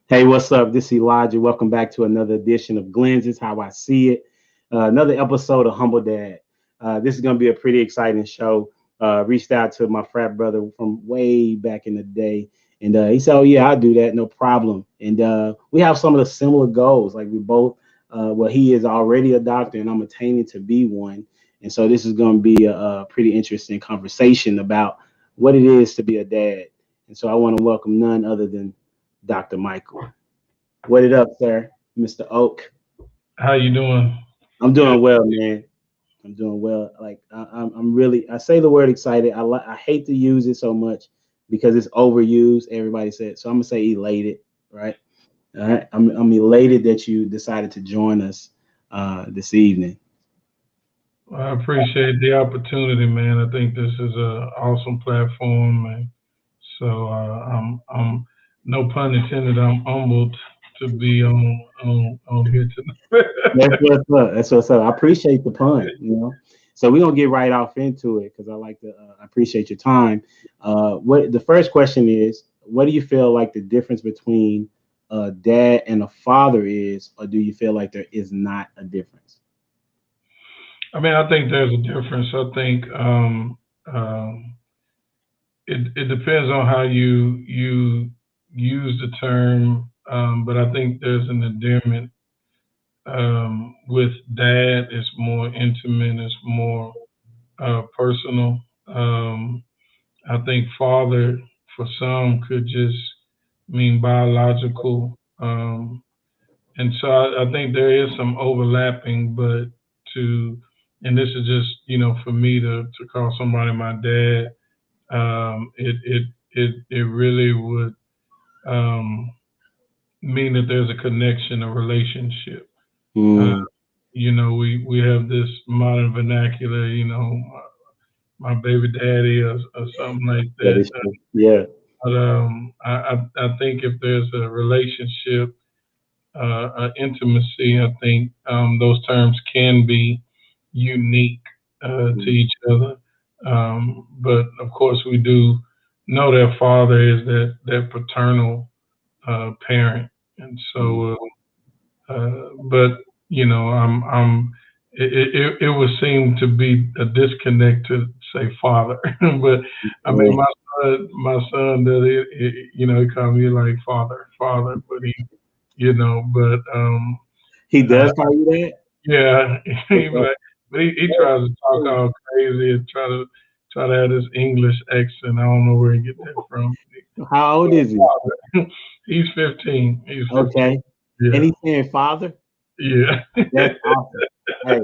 Hey, what's up? This is Elijah. Welcome back to another edition of Glenn's is How I See It. Another episode of Humble Dad. This is going to be a pretty exciting show. Reached out to my frat brother from way back in the day, and he said, "Oh yeah, I'll do that, no problem." And we have some of the similar goals. Like we both, well, he is already a doctor, and I'm attaining to be one. And so this is going to be a pretty interesting conversation about what it is to be a dad. And so I want to welcome none other than Dr. Michael. What it up, sir? Mr. Oak. How you doing? I'm Good. doing well, man. I'm doing well. Like I'm really. I say the word excited. I hate to use it so much because it's overused. Everybody said so. I'm gonna say elated, right? All right. I'm elated that you decided to join us this evening. I appreciate the opportunity, man. I think this is a awesome platform, man. So I'm no pun intended. I'm humbled to be on here That's tonight. what's up. That's what's up. I appreciate the pun. So we're gonna get right off into it because I like to. I appreciate your time. What the first question is? What do you feel like the difference between a dad and a father is, or do you feel like there is not a difference? I mean, I think there's a difference. I think um, it depends on how you use the term, but I think there's an endearment with dad. It's more intimate. It's more personal. I think father for some could just mean biological. And so I think there is some overlapping, but to, and this is just, for me to call somebody my dad, it really would um, mean that there's a connection, a relationship. Uh, Mm, we have this modern vernacular, my baby daddy or something like that that. is true. Yeah. But I think if there's a relationship, intimacy, I think those terms can be unique to Mm, each other. But of course, we do know that father is that paternal parent, and mm, so. But I'm. It would seem to be a disconnect to say father, but I mean yeah. my son does he call me like father, but but He uh, does call you that. yeah, he Okay. like, but he tries to talk all crazy and try to have this English accent. I don't know where he get that from. How old is he? He's 15. He's 15. Okay. And Yeah, he's saying father. yeah. That's awesome. Hey,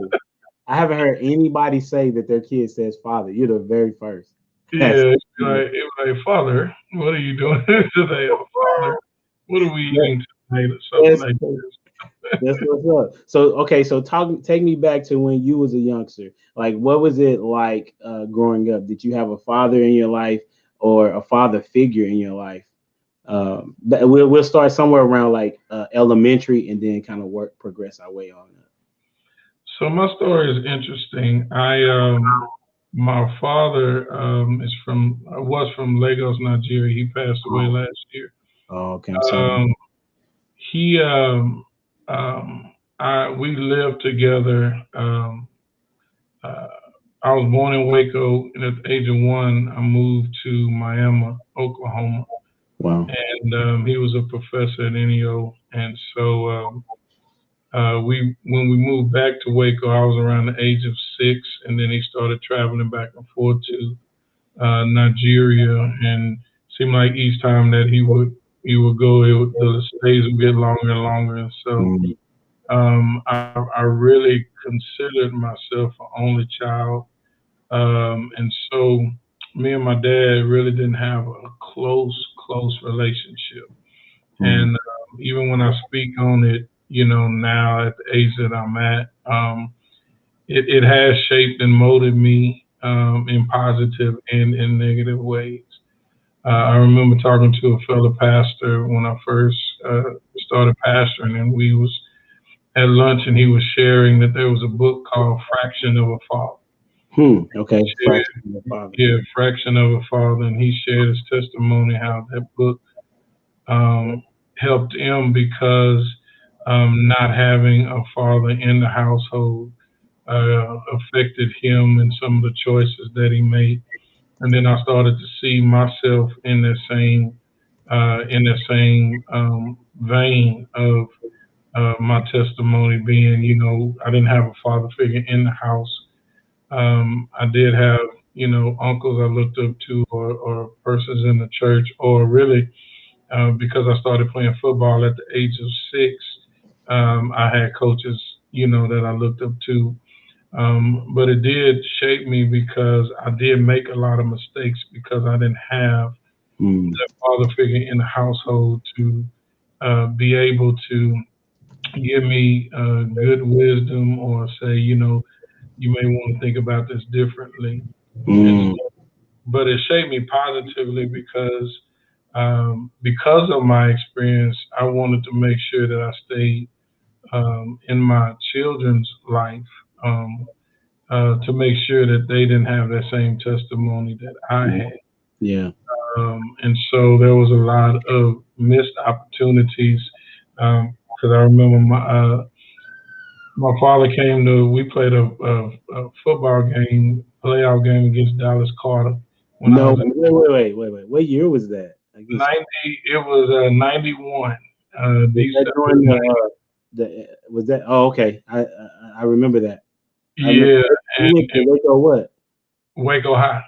I haven't heard anybody say that their kid says father. You're the very first. That's Yeah, good. he was like, Father, what are you doing today? Oh, Father, what are we That- eating tonight? Or something That's like that's what's up. So okay, so take me back to when you was a youngster. Like, what was it like growing up? Did you have a father in your life or a father figure in your life? We'll start somewhere around like elementary and then kind of work progress our way on up. so my story is interesting. My father was from Lagos, Nigeria. He passed away Oh, last year. okay, I'm sorry. Um, he we lived together. Uh, I was born in Waco, and at the age of 1, I moved to Miami, Oklahoma, Wow. and he was a professor at NEO. And so we when we moved back to Waco, I was around the age of 6, and then he started traveling back and forth to Nigeria, and seemed like each time that he would go, the stays would get longer and longer. And so Mm, I really considered myself an only child, and so me and my dad really didn't have a close relationship. mm, And even when I speak on it, now at the age that I'm at, it has shaped and molded me in positive and in negative ways. I remember talking to a fellow pastor when I first started pastoring, and we was at lunch, and he was sharing that there was a book called Fraction of a Father. Okay. Fraction of the father. Yeah, Fraction of a Father, and he shared his testimony how that book helped him because not having a father in the household affected him and some of the choices that he made. And then I started to see myself in the same vein of my testimony being, I didn't have a father figure in the house. I did have, uncles I looked up to, or persons in the church, or really because I started playing football at the age of 6. I had coaches, that I looked up to. But it did shape me because I did make a lot of mistakes because I didn't have Mm, that father figure in the household to be able to give me good wisdom or say, you may want to think about this differently. And mm, but it shaped me positively because of my experience. I wanted to make sure that I stayed in my children's life to make sure that they didn't have that same testimony that I mm, had. yeah. And so there was a lot of missed opportunities because I remember my father came to. We played a football game, playoff game against Dallas Carter when I No, was in wait. What year was that? I guess 90. It was 91, was that December. during the was that? Oh, okay. I remember that. I remember. Yeah, You went to and Waco what? Waco High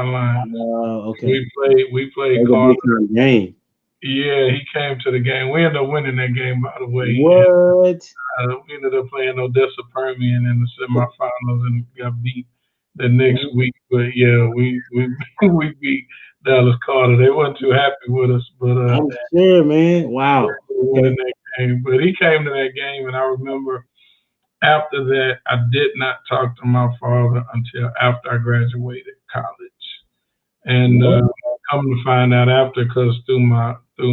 Line. Okay. We played That was a Carter. big time game. Yeah, he came to the game. We ended up winning that game, by the way. And What? we ended up playing Odessa Permian in the semifinals and got beat the next week. But yeah, we we beat Dallas Carter. They weren't too happy with us, but I'm sure, man. Wow. winning Okay. that game. But he came to that game, and I remember after that, I did not talk to my father until after I graduated college. And What? come to find out after, because through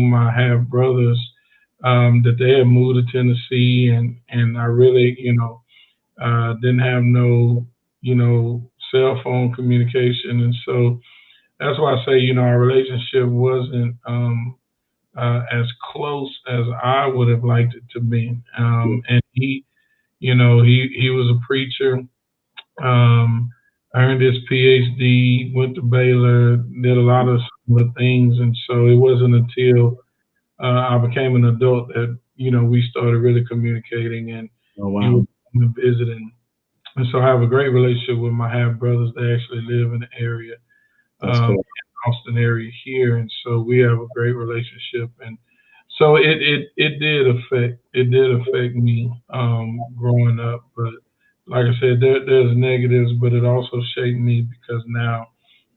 my half brothers, that they had moved to Tennessee, and I really, didn't have no, cell phone communication, and so that's why I say, our relationship wasn't as close as I would have liked it to be. Yeah. And he was a preacher. Um, Earned his PhD, went to Baylor, did a lot of similar things, and so it wasn't until I became an adult that we started really communicating, and Oh he would wow. come and visit, and so I have a great relationship with my half brothers. They actually live in the area, That's cool. Austin area here, and so we have a great relationship. And so it did affect me growing up, but like I said, there's negatives, but it also shaped me because now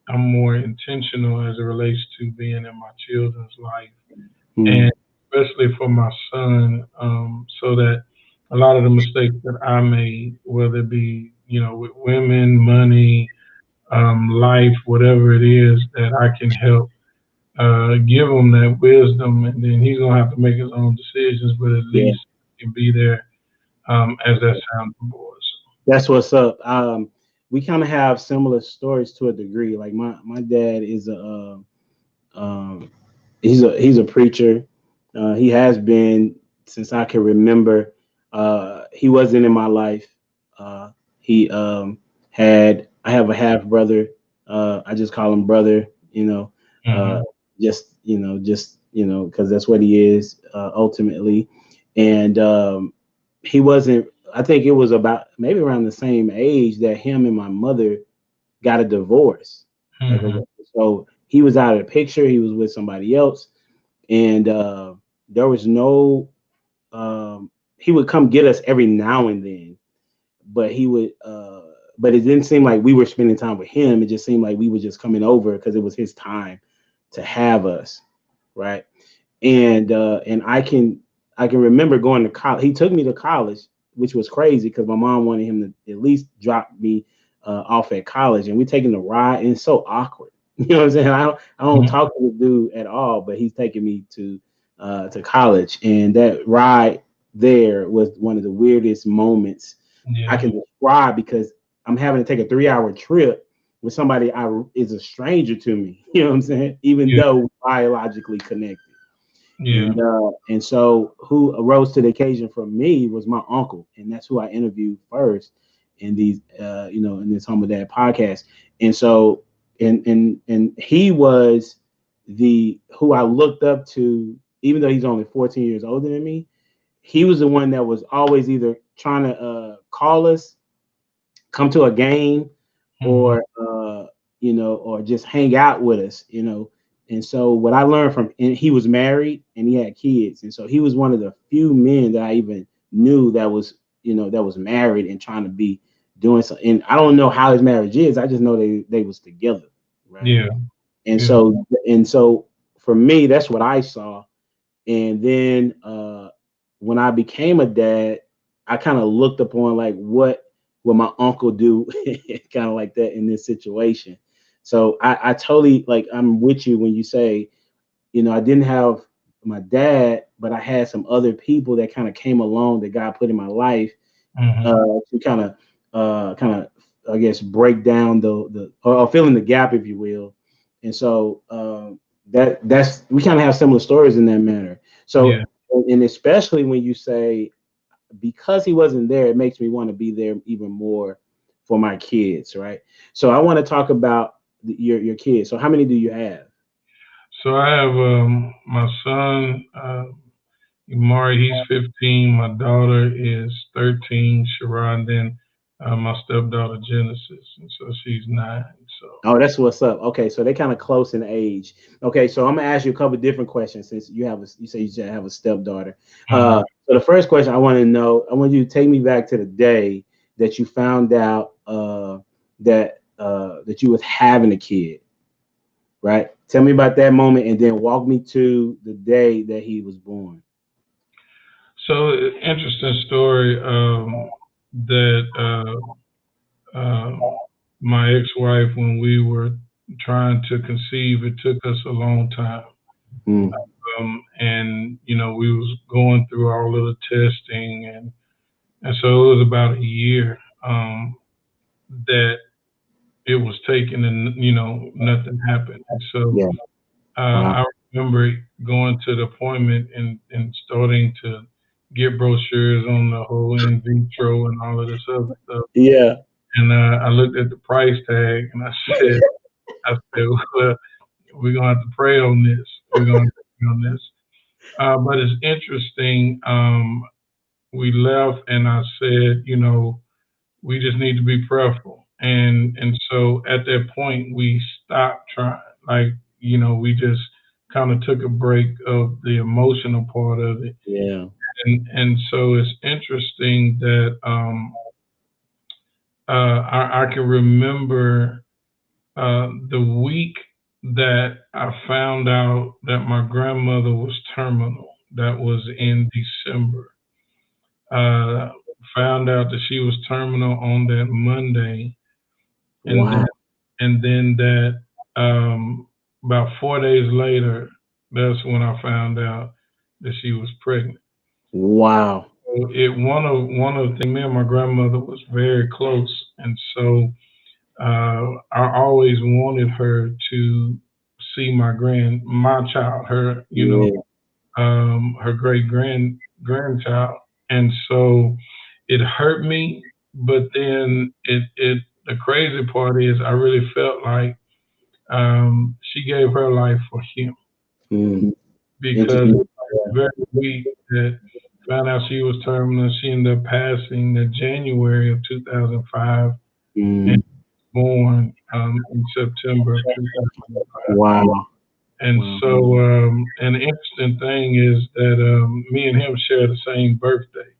I'm more intentional as it relates to being in my children's life, Mm, and especially for my son, so that a lot of the mistakes that I made, whether it be with women, money, life, whatever it is, that I can help give him that wisdom, and then he's gonna have to make his own decisions, but at yeah. least he can be there as that sounding board. That's what's up. We kind of have similar stories to a degree. Like my dad is um, he's a preacher. He has been since I can remember. He wasn't in my life. He had I have a half brother. I just call him brother. Uh, Hmm. because that's what he is ultimately. And he wasn't. I think it was about maybe around the same age that him and my mother got a divorce. Like Hmm. so, he was out of the picture. He was with somebody else, and there was no. He would come get us every now and then, but he would. But it didn't seem like we were spending time with him. It just seemed like we were just coming over because it was his time to have us, right? And I can remember going to college. He took me to college, which was crazy because my mom wanted him to at least drop me off at college, and we taking the ride, and it's so awkward. You know what I'm saying? I don't Hmm. talk to the dude at all, but he's taking me to college, and that ride there was one of the weirdest moments I Yeah. can describe because I'm having to take a 3 hour trip with somebody I is a stranger to me. You know what I'm saying? Even Yeah. though we're biologically connected. Yeah. And so who arose to the occasion for me was my uncle, and that's who I interviewed first in these in this Humble Dad podcast. And so and he was the who I looked up to, even though he's only 14 years older than me. He was the one that was always either trying to call us, come to a game, Hmm. or or just hang out with us, And so what I learned from, and he was married and he had kids, and so he was one of the few men that I even knew that was, that was married and trying to be doing something. And I don't know how his marriage is. I just know they was together, right? Yeah. And Yeah. so for me, that's what I saw. And then when I became a dad, I kind of looked upon like what would my uncle do, kind of like that in this situation. So I totally, like, I'm with you when you say, I didn't have my dad, but I had some other people that kind of came along that God put in my life Hmm. to kind of I guess break down the or fill in the gap, if you will. And so that's we kind of have similar stories in that manner. So Yeah. and especially when you say because he wasn't there, it makes me want to be there even more for my kids, right? So I want to talk about your kids. So how many do you have? So I have my son, Mari, he's 15. My daughter is 13, Sharon. Then my stepdaughter, Genesis. And so she's 9. So, Oh, that's what's up. Okay, so they're kind of close in age. Okay, so I'm gonna ask you a couple different questions since you say you should have a stepdaughter. mhm. So the first question I want to know, I want you to take me back to the day that you found out that you was having a kid, right? Tell me about that moment, and then walk me to the day that he was born. So interesting story that um, my ex-wife, when we were trying to conceive, it took us a long time. Mm, And we was going through all of the testing, and so it was about a year that it was taken, and nothing happened. And so yeah. Wow. I remember going to the appointment and starting to get brochures on the whole in vitro and all of this other stuff. Yeah. And I looked at the price tag and I said, well, we're gonna have to pray on this. We're gonna have to pray on this. But it's interesting. We left, and I said, we just need to be prayerful. And so at that point, we stopped trying. Like, we just kind of took a break of the emotional part of it. Yeah. And so it's interesting that I can remember the week that I found out that my grandmother was terminal. That was in December. Uh, Found out that she was terminal on that Monday, and Wow. then that about 4 days later, that's when I found out that she was pregnant. Wow. So one of the things, me and my grandmother was very close, and so I always wanted her to see my child, Yeah. her great grandchild, and so it hurt me. But then the crazy part is I really felt like she gave her life for him, Mm. because Interesting. the very week that found out she was terminal, she ended up passing in January of 2005 and Mm. born in September of 2005. Wow. And Wow. so, and the interesting thing is that me and him share the same birthday,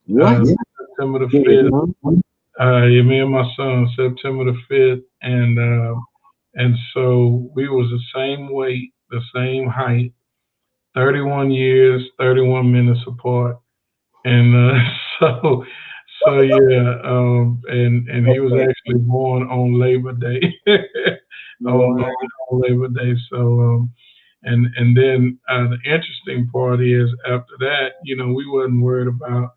What? September the Yeah. 5th. Huh? Yeah, me and my son, September the 5th, and so we was the same weight, the same height, 31 years, 31 minutes apart, and so yeah, and he was actually born on Labor Day, on Wow. Labor Day. So and then the interesting part is after that, we wasn't worried about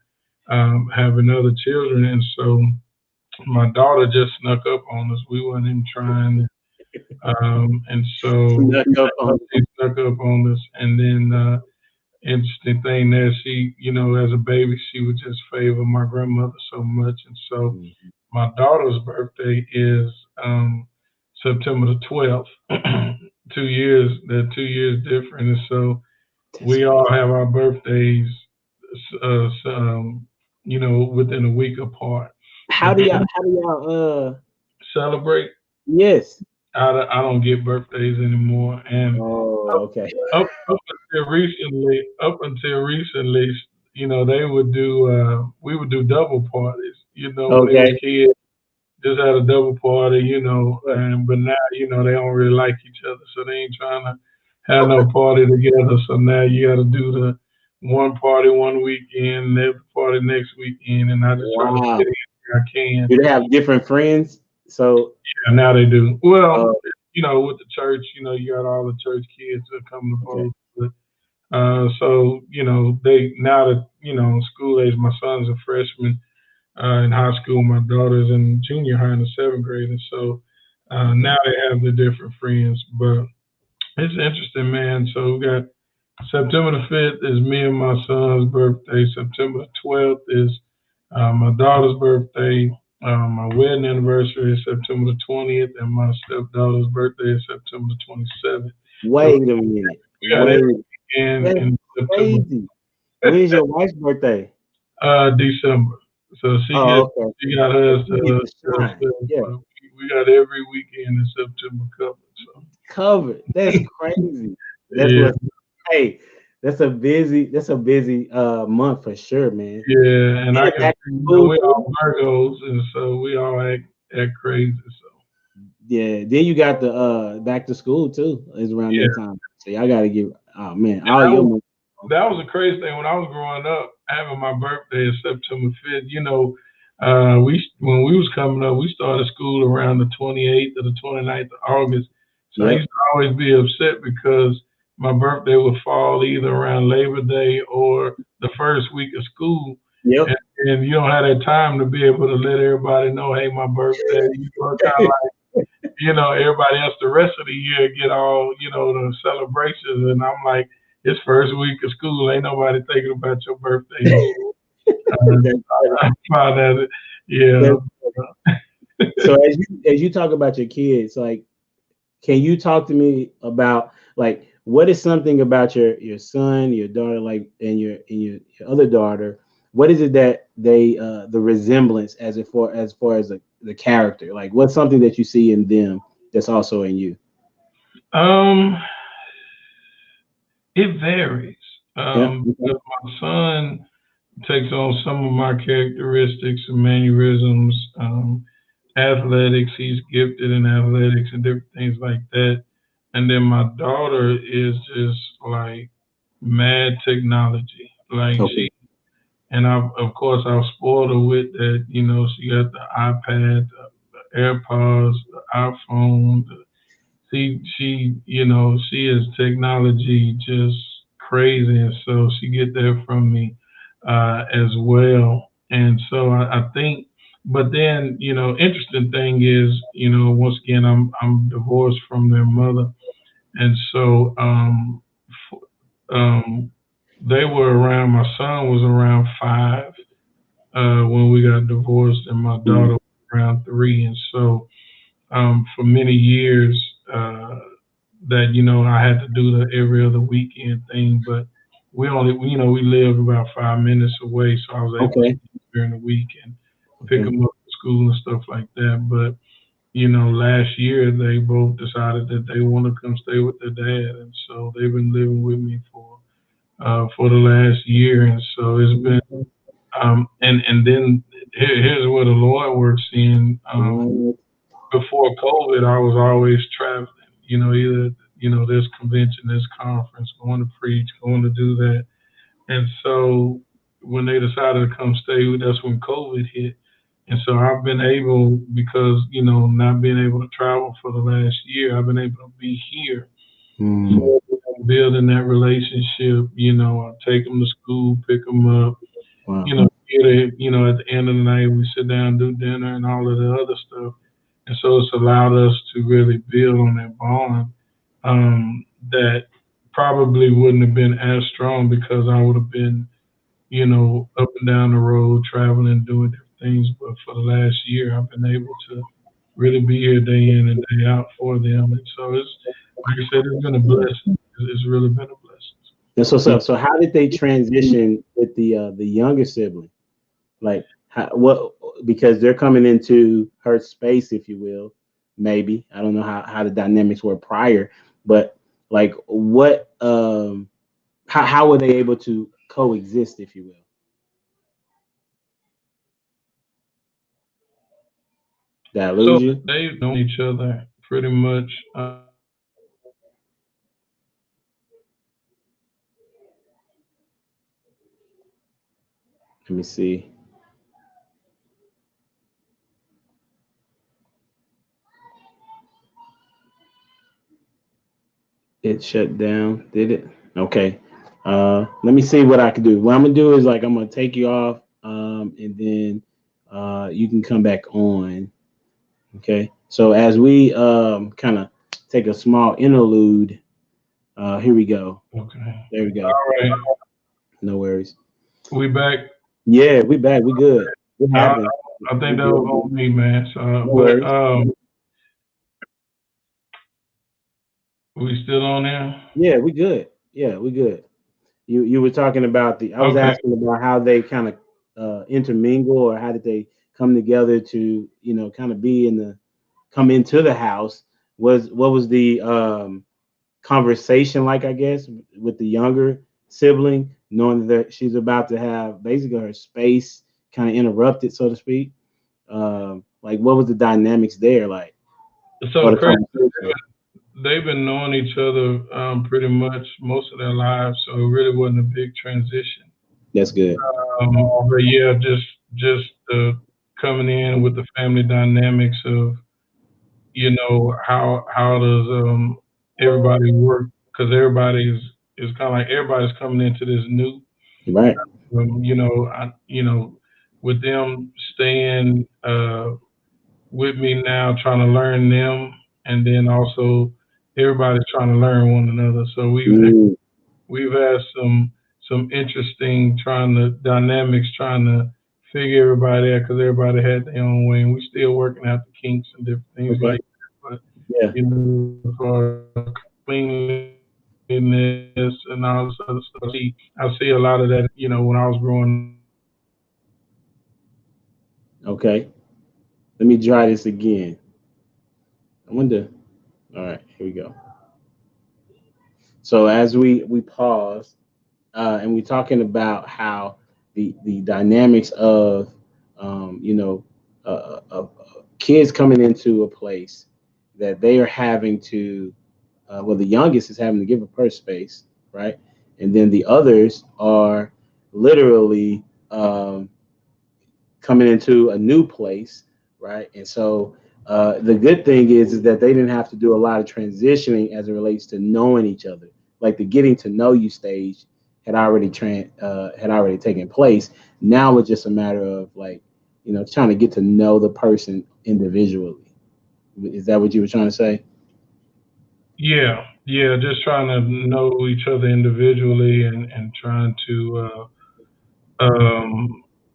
having other children, and so my daughter just snuck up on us. We wasn't even trying, and so Snuck up on. she snuck up on us, and then interesting thing there. She, as a baby, she would just favor my grandmother so much, and so Mhm. my daughter's birthday is September the 12th. 2 years, they're 2 years different, and so That's we all crazy. have our birthdays, within a week apart. How But do y'all? then How do y'all? celebrate. Yes. I don't get birthdays anymore, and Oh, up okay. up until recently, they would do we would do double parties. When they was Okay. kids, just had a double party. Yeah. And but now they don't really like each other, so they ain't trying to have no party together. So now you got to do the one party one weekend, the other party next weekend, and I just try to Wow. fit in where I can. Do they have different friends? So, And now they do. Well, uh, with the church, you got all the church kids that come to okay. both. But, so they now that in school age, my son's a freshman in high school, my daughter's in junior high in the seventh grade, and so Okay. now they have the different friends. But it's interesting, man. So we got September the 5th is me and my son's birthday. September the 12th is my daughter's birthday. My wedding anniversary is September the 20th, and my stepdaughter's birthday is September the 27th. So Wait a minute. we got Wait. every weekend That's in September, crazy. When is your wife's birthday? December. So Oh, okay. she got So hers she gets to shine. herself, Yeah. but we got every weekend in September covered. So Covered. That's crazy. That's yeah, what. Hey, that's a busy month for sure, man. yeah, and Then I it's can back see, to school we too. all Virgos, and so we all act crazy. So Yeah. Then you got the back to school too. Is around that yeah, time. So y'all gotta give. Oh man, and all your money. that was a crazy thing when I was growing up. Having my birthday is September 5th. We when we was coming up, we started school around the 28th or the 29th of August. So I used Yep. to always be upset because my birthday would fall either around Labor Day or the first week of school, Yep. and, and you don't have that time to be able to let everybody know, hey, my birthday. Kind of like everybody else the rest of the year get all, the celebrations. And I'm like, it's first week of school. Ain't nobody thinking about your birthday. And so That's funny. I found that, yeah. That's funny. So as you talk about your kids, like, can you talk to me about like what is something about your son, your daughter, like, and your other daughter? What is it that they the resemblance as far as the character? Like, what's something that you see in them that's also in you? Um, it varies. Yeah. Okay. Because my son takes on some of my characteristics and mannerisms. Athletics, he's gifted in athletics and different things like that. And then my daughter is just like mad technology. Like Okay. and of course I've spoiled her with that. She got the iPad, the AirPods, the iPhone. She is technology just crazy, and so she get that from me as well. And so I think, but then interesting thing is, once again I'm divorced from their mother, and so um, they were around. My son was around 5 when we got divorced, and my Mm. daughter was around 3. And so for many years, that I had to do the every other weekend thing, but we lived about 5 minutes away, so I was able to Okay. see them during the week and pick Okay. them up at school and stuff like that. But last year they both decided that they want to come stay with their dad, and so they've been living with me for the last year, and so it's been and then here's where the Lord works in. What? Before COVID, I was always traveling. Either this convention, this conference, going to preach, going to do that, and so when they decided to come stay, that's when COVID hit. And so I've been able, because not being able to travel for the last year, I've been able to be here Mm. for them, building that relationship. I take them to school, pick them up. Wow. At the end of the night, we sit down, do dinner, and all of the other stuff. And so it's allowed us to really build on that bond, that probably wouldn't have been as strong because I would have been, up and down the road, traveling, doing different things. But for the last year, I've been able to really be here day in and day out for them. And so it's, like I said, it's been a blessing. It's really been a blessing. That's what's up. So how did they transition with the younger sibling? Like what, because they're coming into her space, if you will, maybe. I don't know how the dynamics were prior, but like what how were they able to coexist, if you will? Did I So lose you? they've known each other pretty much. Let me see. It shut down, did it? Okay. Let me see what I can do. What I'm gonna do is like I'm gonna take you off, and then you can come back on. Okay. So as we kind of take a small interlude, here we go. Okay. There we go. All right. No worries. We back. Yeah, we back. We good. What I, happened? I We think that was good. on me, man. So, No but worries. we still on there? Yeah, we good. Yeah, we good. You were talking about the. I was Okay. asking about how they kind of intermingle, or how did they come together to kind of be in the come into the house. Was what was the conversation like? I guess with the younger sibling, knowing that she's about to have basically her space kind of interrupted, so to speak. Like what was the dynamics there like, or So the crazy. conversation? They've been knowing each other pretty much most of their lives, so it really wasn't a big transition. That's good. But yeah, just coming in with the family dynamics of how does everybody work, because everybody is kind of like everybody's coming into this new. Right. With them staying with me now, trying to learn them, and then also everybody's trying to learn one another. So Mm, we've had some interesting trying to dynamics, trying to figure everybody out, because everybody had their own way, and we still working out the kinks and different things okay. like that. But Yeah. as far as cleanliness and all this other stuff, I see a lot of that. When I was growing up, I see that in my family. Okay. Let me try this again. I wonder. All right. Here we go. So as we pause, and we're talking about how the dynamics of kids coming into a place that they are having to well, the youngest is having to give up her space, right, and then the others are literally coming into a new place, right? And so the good thing is that they didn't have to do a lot of transitioning as it relates to knowing each other. Like the getting to know you stage had already taken place. Now it's just a matter of like trying to get to know the person individually. Is that what you were trying to say? Yeah, yeah, just trying to know each other individually, and trying to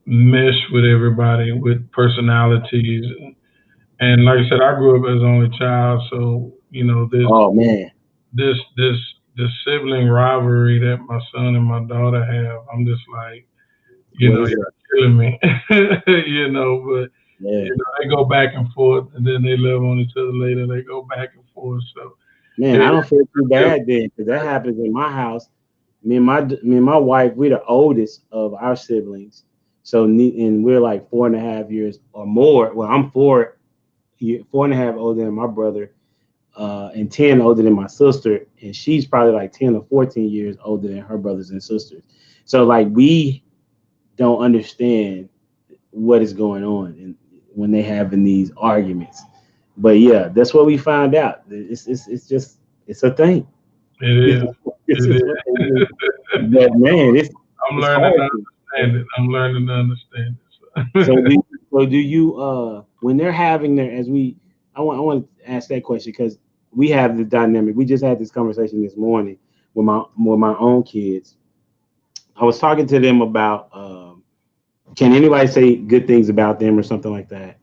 mesh with everybody with personalities. And like I said, I grew up as only child, so Oh man, this this this sibling rivalry that my son and my daughter have. I'm just like, what is it? you're killing me, But Yeah, they go back and forth, and then they love on each other later. They go back and forth, so man, I it, don't feel too bad then because that happens in my house. Me and my wife, we're the oldest of our siblings, so and we're like 4.5 years or more. Well, I'm 4.5 older than my brother, and 10 older than my sister, and she's probably like 10 or 14 years older than her brothers and sisters. So like we don't understand what is going on and when they having these arguments. But yeah, that's what we find out. It's just it's a thing. it It's, is. it's It just what they is. do. But man, I'm it's learning to hard to. understand it. I'm learning to understand So it. do you when they're having their as we I want to ask that question because we have the dynamic. We just had this conversation this morning with my own kids. I was talking to them about can anybody say good things about them or something like that,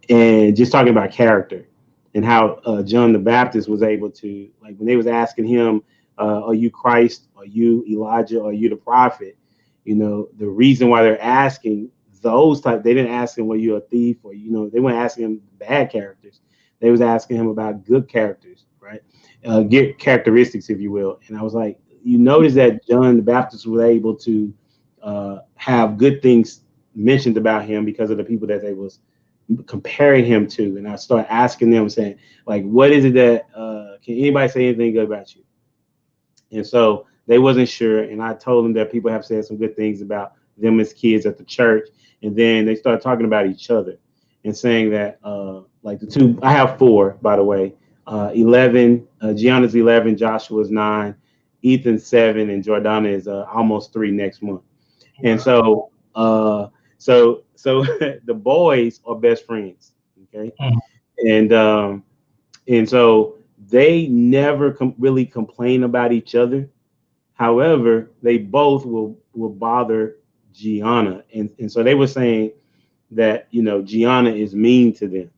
and just talking about character and how John the Baptist was able to, like, when they was asking him, "Are you Christ? Are you Elijah? Are you the prophet?" The reason why they're asking those type, they didn't ask him, "Were you a thief?" Or they weren't asking him bad characters. They was asking him about good characters, right? Good characteristics, if you will. And I was like, you notice that John the Baptist was able to have good things mentioned about him because of the people that they was comparing him to. And I started asking them, saying, like, what is it that can anybody say anything good about you? And so they wasn't sure. And I told them that people have said some good things about them as kids at the church. And then they started talking about each other and saying that, like, the two, I have four, by the way, 11, Gianna's 11, Joshua's 9, Ethan's 7, and Jordana is almost 3 next month. And so the boys are best friends. Okay. Mhm. And so they never really complain about each other. However, they both will bother Gianna, and so they were saying that Gianna is mean to them,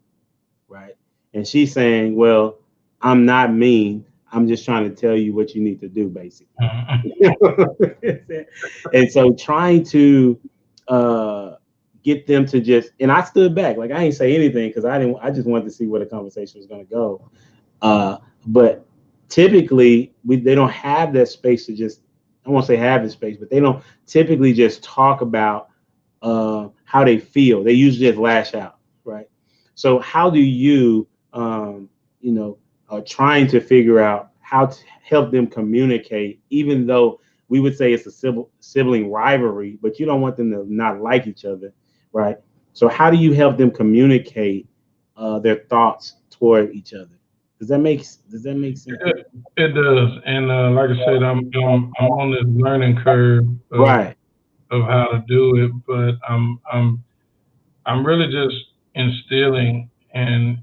right? And she's saying, well, I'm not mean. I'm just trying to tell you what you need to do, basically. Mhm. And so trying to uh, get them to just, and I stood back, like I ain't say anything because I just wanted to see where the conversation was going to go. But typically, they don't have that space to just, I won't say have the space, but they don't typically just talk about how they feel. They usually just lash out, right? So how do you, are trying to figure out how to help them communicate, even though we would say it's a sibling rivalry, but you don't want them to not like each other, right? So how do you help them communicate their thoughts toward each other? Does that make sense? It does, and like I said, I'm on this learning curve Right. of how to do it, but I'm really just instilling and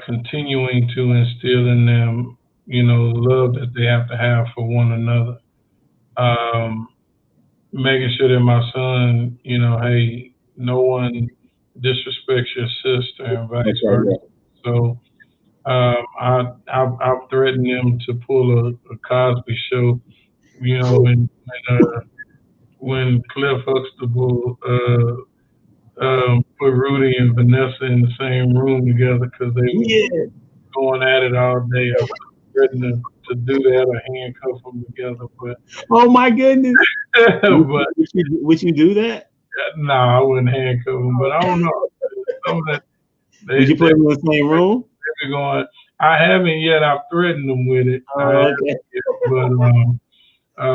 continuing to instill in them, love that they have to have for one another. Um, Making sure that my son, hey, no one disrespects your sister and vice Okay. versa. Yeah. So I've threatened them to pull a Cosby show, when Cliff Huxtable put Rudy and Vanessa in the same room together because they was Yeah. going at it all day. I threatened to do that or handcuff them together, but Oh my goodness. Would, but would you do that? no, I wouldn't handcuff them. But I don't know. Some of that Would you they put them in the same room? be going. I haven't yet. I've threatened them with it. I Oh, haven't okay. yet, but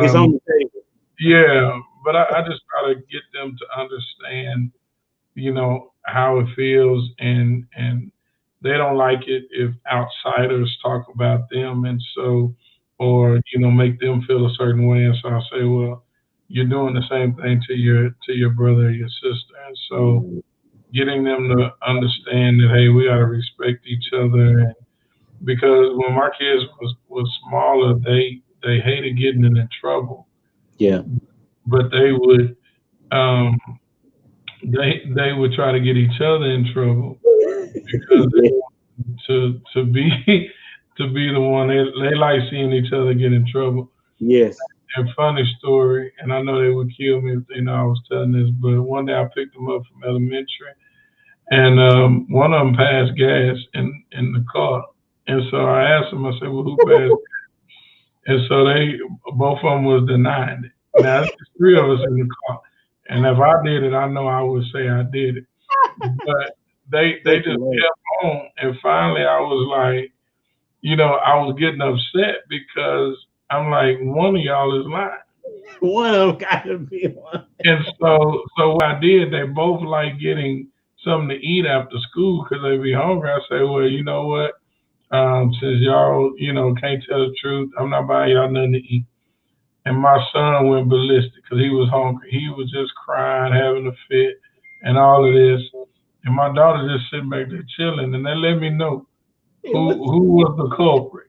It's on um, the table. yeah. But I just try to get them to understand, how it feels, and they don't like it if outsiders talk about them, and so, or make them feel a certain way, and so I say, well, you're doing the same thing to your brother or your sister, and so Mm, getting them to understand that, hey, we got to respect each other, and because when my kids was smaller, they hated getting in trouble, yeah. but um they would try to get each other in trouble because Yeah. to be to be the one, they like seeing each other get in trouble. Yes. And funny story, and I know they would kill me if they know I was telling this, but one day I picked them up from elementary, and one of them passed gas in the car, and so I asked them, I said, well, who passed? And so they both of them was denying it. Now there's three of us in the car, and if I did it, I know I would say I did it, but they That's just hilarious. kept on, and finally I was like, I was getting upset because I'm like, one of y'all is lying. One of them got to be one. And so what I did, they both like getting something to eat after school because they be hungry. I say, well, you know what? Since y'all, can't tell the truth, I'm not buying y'all nothing to eat. And my son went ballistic because he was hungry. He was just crying, having a fit, and all of this. And my daughter just sitting back there chilling, and they let me know It who was who was the culprit.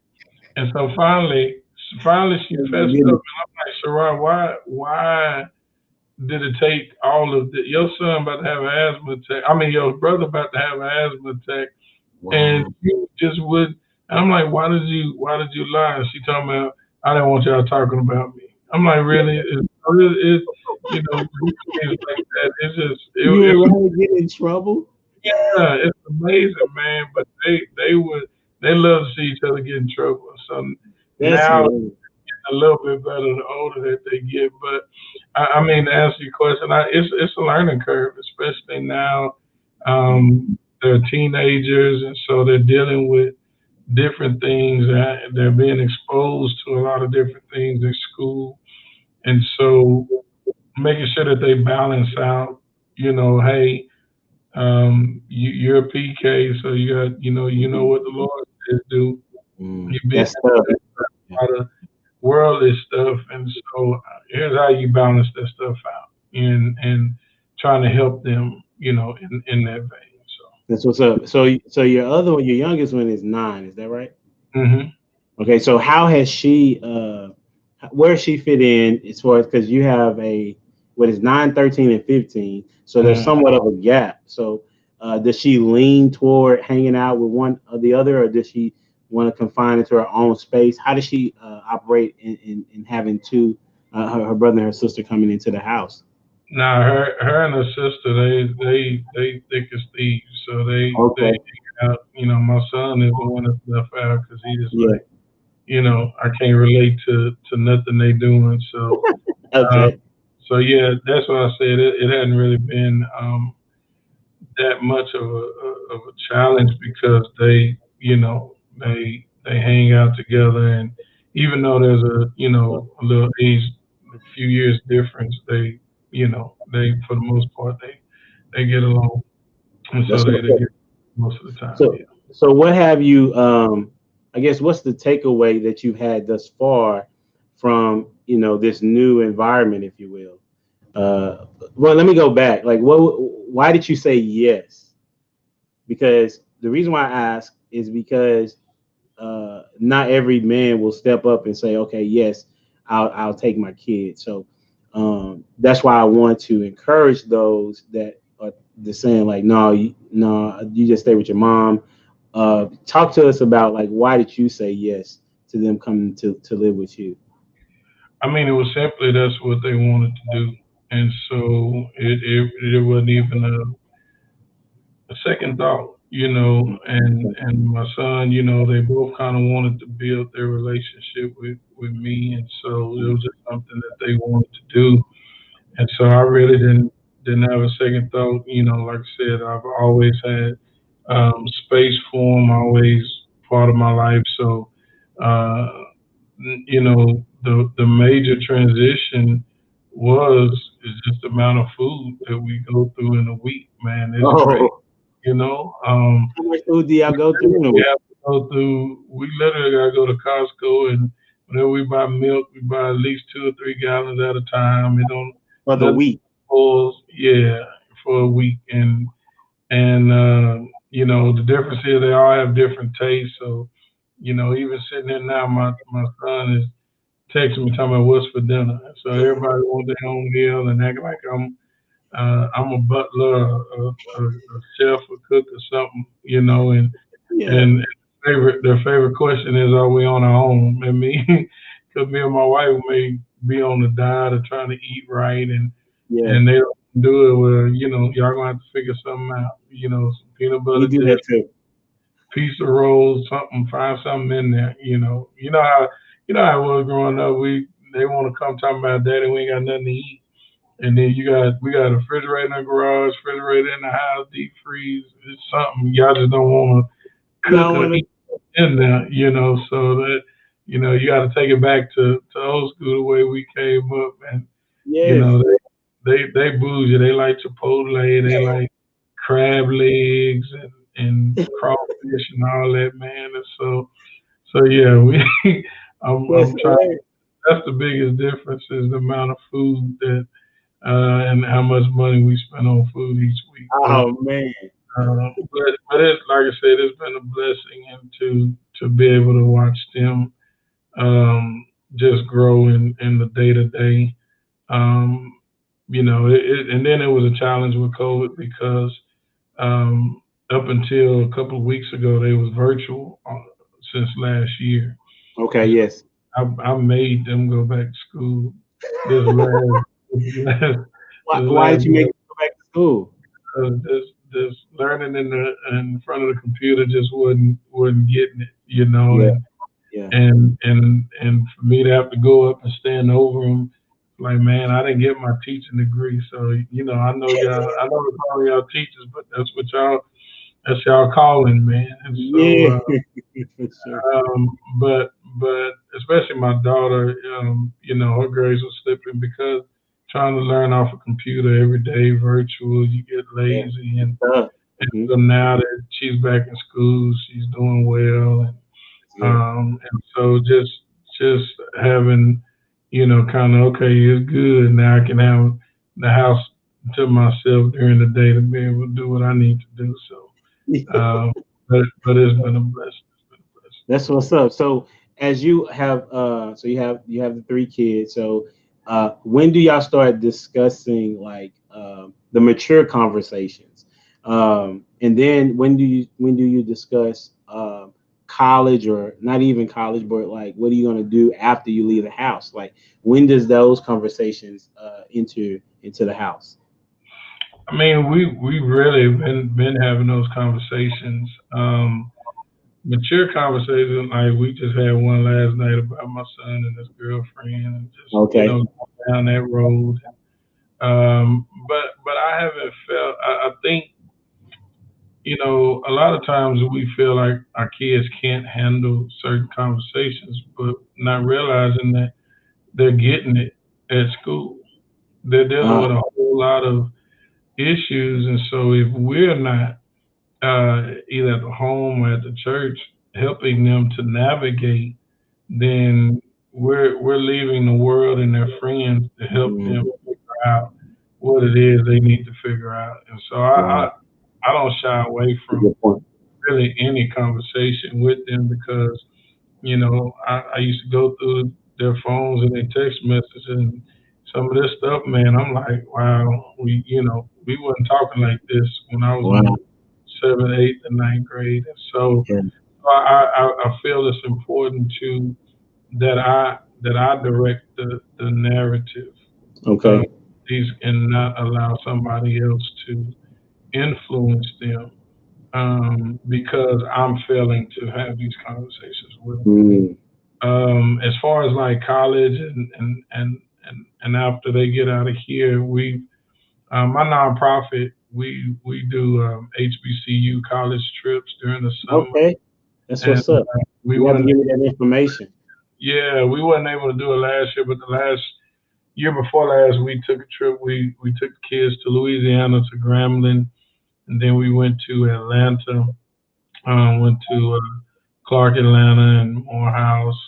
And so finally she fessed Getting up, and I'm like, Sharon, why did it take all of the? Your son about to have an asthma attack. I mean, your brother about to have an asthma attack, and wow. you just would. And I'm like, why did you lie? And she told me, I didn't want y'all talking about me. I'm like, really? It's things like that. It's just You would it was, rather get in trouble? yeah, it's amazing, man. But they love to see each other get in trouble. So That's now hilarious. a little bit better the older that they get. But I mean, to answer your question, it's a learning curve, especially now. They're teenagers, and so they're dealing with different things. They're being exposed to a lot of different things in school, and so making sure that they balance out. Hey, you're a PK, so you know what the Lord says do. You're being That's tough. Yeah. a lot of worldly stuff, and so here's how you balance that stuff out, and trying to help them, in that vein. That's what's up. So your other one, your youngest one is 9, is that right? So. Okay, so how has she where she fit in as far as because you have a what is 9, 13, and 15, so there's Mhm. somewhat of a gap. So does she lean toward hanging out with one or the other, or does she want to confine it to her own space? How does she operate in having two her brother and her sister coming into the house? Now her and her sister, they thick as thieves, so they Okay. hang out. My son is the one that's left out because he just Yeah. like, I can't relate to nothing they doing. So uh, Okay. so yeah, that's why I said it hadn't really been that much of a challenge because they hang out together, and even though there's a little age, a few years difference, they for the most part they get along, and so That's they okay. get most of the time. So, Yeah. so what have you? I guess what's the takeaway that you've had thus far from this new environment, if you will? Well, let me go back. Like, what? Why did you say yes? Because the reason why I ask is because not every man will step up and say, "Okay, yes, I'll take my kid." So that's why I want to encourage those that are just saying like, "No, no, you just stay with your mom." Talk to us about like why did you say yes to them coming to live with you? I mean, it was simply that's what they wanted to do, and so it wasn't even a second thought, and my son, they both kind of wanted to build their relationship with me, and so it was just something that they wanted to do, and so I really didn't have a second thought, like I said, I've always had space for them, always part of my life, so uh, the major transition was is just the amount of food that we go through in a week, man. It's crazy. Oh, You know, how much food do y'all we go through in a literally week have to go through. We literally gotta go to Costco, and whenever we buy milk, we buy at least 2 or 3 gallons at a time. It don't for the nothing week? spoils, yeah, for a week, and the difference is they all have different tastes. So even sitting there now, my son is texting me talking about what's for dinner. So everybody wants their own meal and act like I'm a butler, a chef, a cook, or something, Yeah, and their favorite question is, "Are we on our own?" And me, because me and my wife may be on the diet of trying to eat right, yeah, and they don't do it. Well, y'all gonna have to figure something out. Some peanut we butter do jelly, that too. piece of rolls, something, find something in there. How it was growing up. They want to come talking about daddy. We ain't got nothing to eat. And then we got a refrigerator in the garage, refrigerator in the house, deep freeze. It's something y'all just don't want to cook Y'all or want to? eat in there, so that you got to take it back to old school the way we came up, and you Yes. know they bougie. They like Chipotle, they like crab legs and crawfish and all that, man. And so yeah, we That's I'm trying. hilarious. That's the biggest difference is the amount of food that and how much money we spend on food each week. But Oh man. but it's like I said, it's been a blessing and to be able to watch them. just grow in the day to day. Um, and then it was a challenge with COVID because um, up until a couple of weeks ago, they was virtual since last year. Okay, And yes. I made them go back to school this last this last Why, this why last did you make year. them go back to school? This learning in front of the computer just wasn't getting it. Yeah, and yeah, and and and for me to have to go up and stand over them, like, man, I didn't get my teaching degree, so I know it's all y'all teachers, but that's y'all calling, man. And so, yeah, for sure. but especially my daughter, her grades were slipping because trying to learn off a computer every day, virtual, you get Yeah, lazy, it's and tough. and Hmm. so now that she's back in school, she's doing well, That's good. and so just having, kind of, okay, it's good. Now I can have the house to myself during the day to be able to do what I need to do. So, but it's been a blessing. It's been a blessing. That's what's up. So as you have so you have the three kids. So when do y'all start discussing like the mature conversations? And then when do you discuss college, or not even college, but like what are you gonna do after you leave the house? Like when does those conversations into the house? I mean, we really been having those conversations. Mature conversations, like we just had one last night about my son and his girlfriend, and just Okay. going down that road. But I haven't felt. I think, a lot of times we feel like our kids can't handle certain conversations, but not realizing that they're getting it at school. They're dealing Uh, with a whole lot of issues, and so if we're not either at the home or at the church helping them to navigate, then we're leaving the world and their friends to help them mm, figure out what it is they need to figure out. And so wow, I don't shy away that's a good from point. really any conversation with them because I used to go through their phones and their text messages, and some of this stuff, man, I'm like, wow, we wasn't talking like this when I was Wow. in seventh, eighth, and ninth grade. And so Yeah. I feel it's important to that I direct the narrative, uh, Okay. these, and not allow somebody else to influence them, because I'm failing to have these conversations with them. Mm, As far as like college and after they get out of here, my nonprofit, we do HBCU college trips during the summer, okay. That's and what's up. we You have to weren't give me that information. yeah, we weren't able to do it last year, but the last year before last, we took a trip. We took the kids to Louisiana, to Grambling, and then we went to Atlanta, went to Clark, Atlanta, and Morehouse,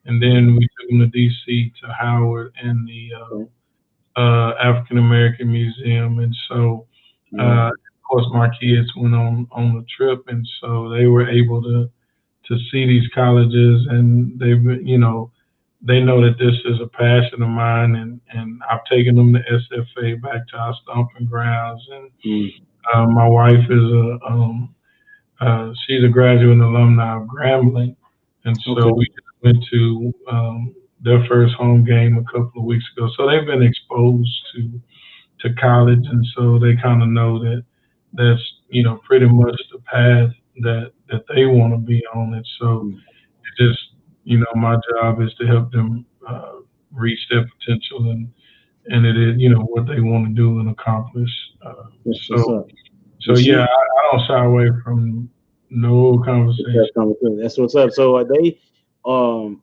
and then we took them to DC, to Howard and the Okay. African American Museum. And so, Yeah. of course, my kids went on the trip, and so they were able to see these colleges, and they know that this is a passion of mine, and I've taken them to SFA, back to our stomping grounds, and Mm, my wife is she's a graduate and alumni of Grambling, and so okay. we just went to their first home game a couple of weeks ago. So they've been exposed to college, and so they kind of know that that's pretty much the path that they want to be on. And so Mm, it just my job is to help them reach their potential, and it is what they want to do and accomplish. Uh, that's what's so up. so And yeah, she, I don't shy away from no conversation. that's what's up. So are they, um,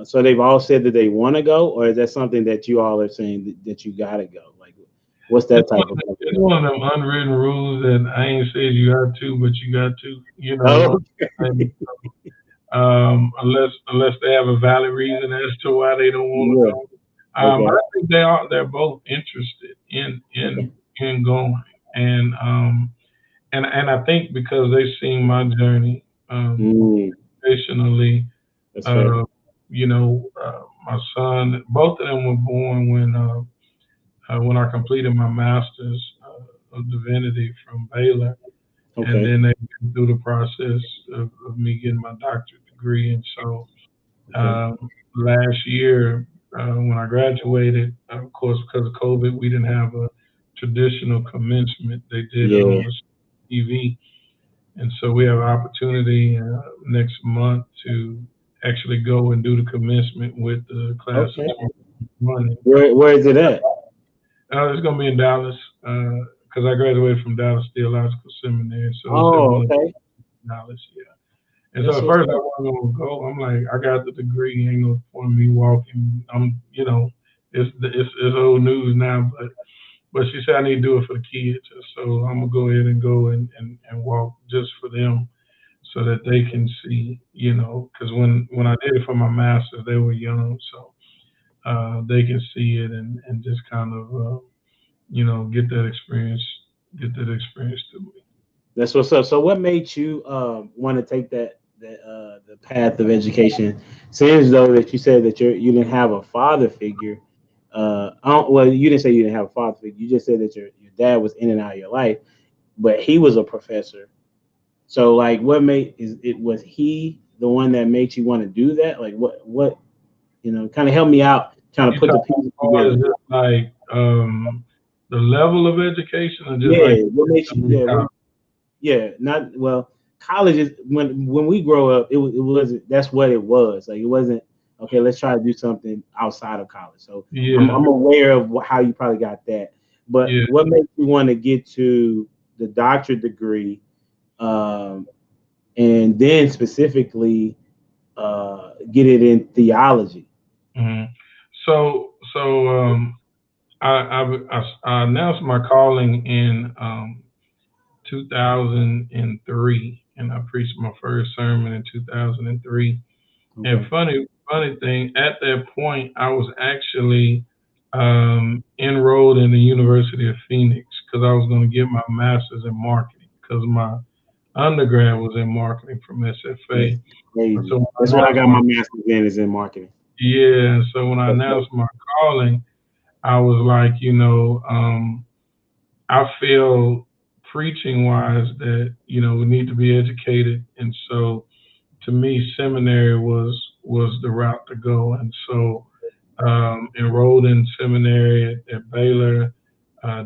so they've all said that they want to go, or is that something that you all are saying that you gotta go? Like, what's that It's type of it's conversation? one of them unwritten rules that I ain't said you got to, but you got to. Oh, And, unless they have a valid reason as to why they don't want to yeah. go. But Okay. I think they're both interested in Okay. going, and and I think because they've seen my journey, Mm, educationally, that's uh, fair. my son, both of them were born when I completed my master's of divinity from Baylor, and Okay. then they went through the process of me getting my doctorate degree. And so Okay. last year, when I graduated, of course, because of COVID, we didn't have a traditional commencement. They did it Yeah. on the TV. And so we have an opportunity next month to actually go and do the commencement with the class of Okay. 21. Where is it at? It's going to be in Dallas because I graduated from Dallas Theological Seminary. So it's at Oh, one of okay. Dallas, yeah. And so That's at what's first I up. wasn't going to go. I'm like, I got the degree. Ain't no point in me walking. It's old news now. But she said I need to do it for the kids. So I'm going to go ahead and go and walk just for them so that they can see, because when I did it for my master, they were young, so they can see it and just kind of, get that experience to me. That's what's up. So, what made you want to take the path of education? Seems though that you said that you didn't have a father figure. Well, you didn't say you didn't have a father figure. You just said that your dad was in and out of your life, but he was a professor. So, like, what made is it was he the one that made you want to do that? Like, what kind of help me out, trying to You put the talk pieces as together. just like the level of education, or just like Yeah, what makes you? in Yeah, college? yeah, not well. College is when we grow up, it wasn't. That's what it was. Like it wasn't. Okay, let's try to do something outside of college. So Yeah, I'm aware of how you probably got that. But yeah. what makes you want to get to the doctorate degree, um, and then specifically get it in theology? hmm So I announced my calling in 2003, and I preached my first sermon in 2003. And Okay. funny thing, at that point, I was actually enrolled in the University of Phoenix because I was going to get my master's in marketing because my undergrad was in marketing from That's SFA. And so crazy. when That's I what I announced got my my master's in is in marketing. yeah, and so when I That's announced crazy. my calling, I was like, I feel preaching wise that we need to be educated, and so to me, seminary was the route to go, and so enrolled in seminary at Baylor.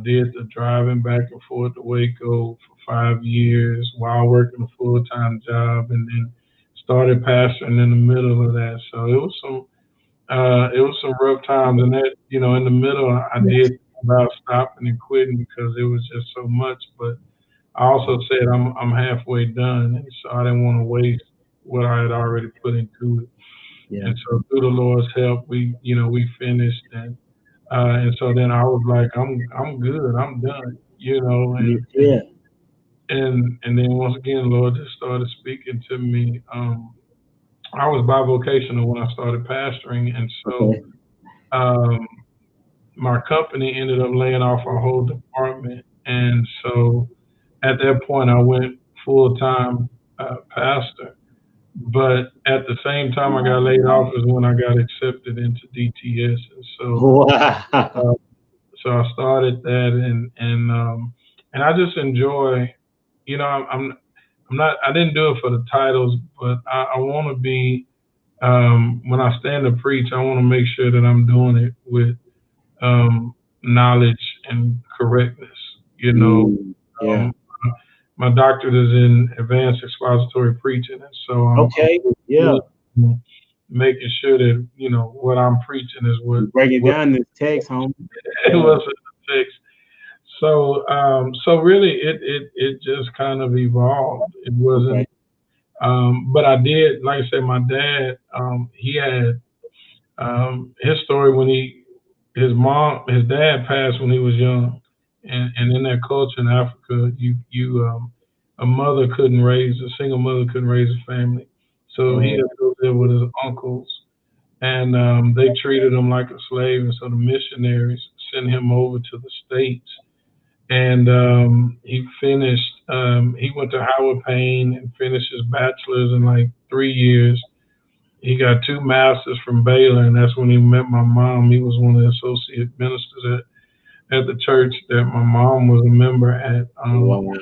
Did the driving back and forth to Waco for 5 years while working a full time job, and then started pastoring in the middle of that. So it was some rough times, and that in the middle I did think about stopping and quitting because it was just so much. But I also said I'm halfway done, and so I didn't want to waste what I had already put into it. Yeah. And so through the Lord's help, we finished, and so then I was like, I'm good, I'm done, Yeah. and then once again, Lord just started speaking to me. I was bivocational when I started pastoring, and so Okay. um, my company ended up laying off our whole department, and so at that point, I went full time pastor. But at the same time, I got laid off is when I got accepted into DTS, and Wow. uh, so I started that, and I just enjoy. I'm not. I didn't do it for the titles, but I want to be. When I stand to preach, I want to make sure that I'm doing it with knowledge and correctness. You know, Yeah. um, my doctorate is in advanced expository preaching, and so I'm Okay. Yeah. really making sure that what I'm preaching is what You breaking what down this text, homie. it Yeah. was fixed. So really, it just kind of evolved. It Okay. wasn't, but I did, like I said, my dad, he had his story when his dad passed when he was young, and in that culture in Africa, a single mother couldn't raise a family, so he had Oh. to go there with his uncles, and they treated him like a slave, and so the missionaries sent him over to the states, and he went to Howard Payne and finished his bachelor's in like 3 years, He got two masters from Baylor, and that's when he met my mom. He was one of the associate ministers at the church that my mom was a member at. Wow.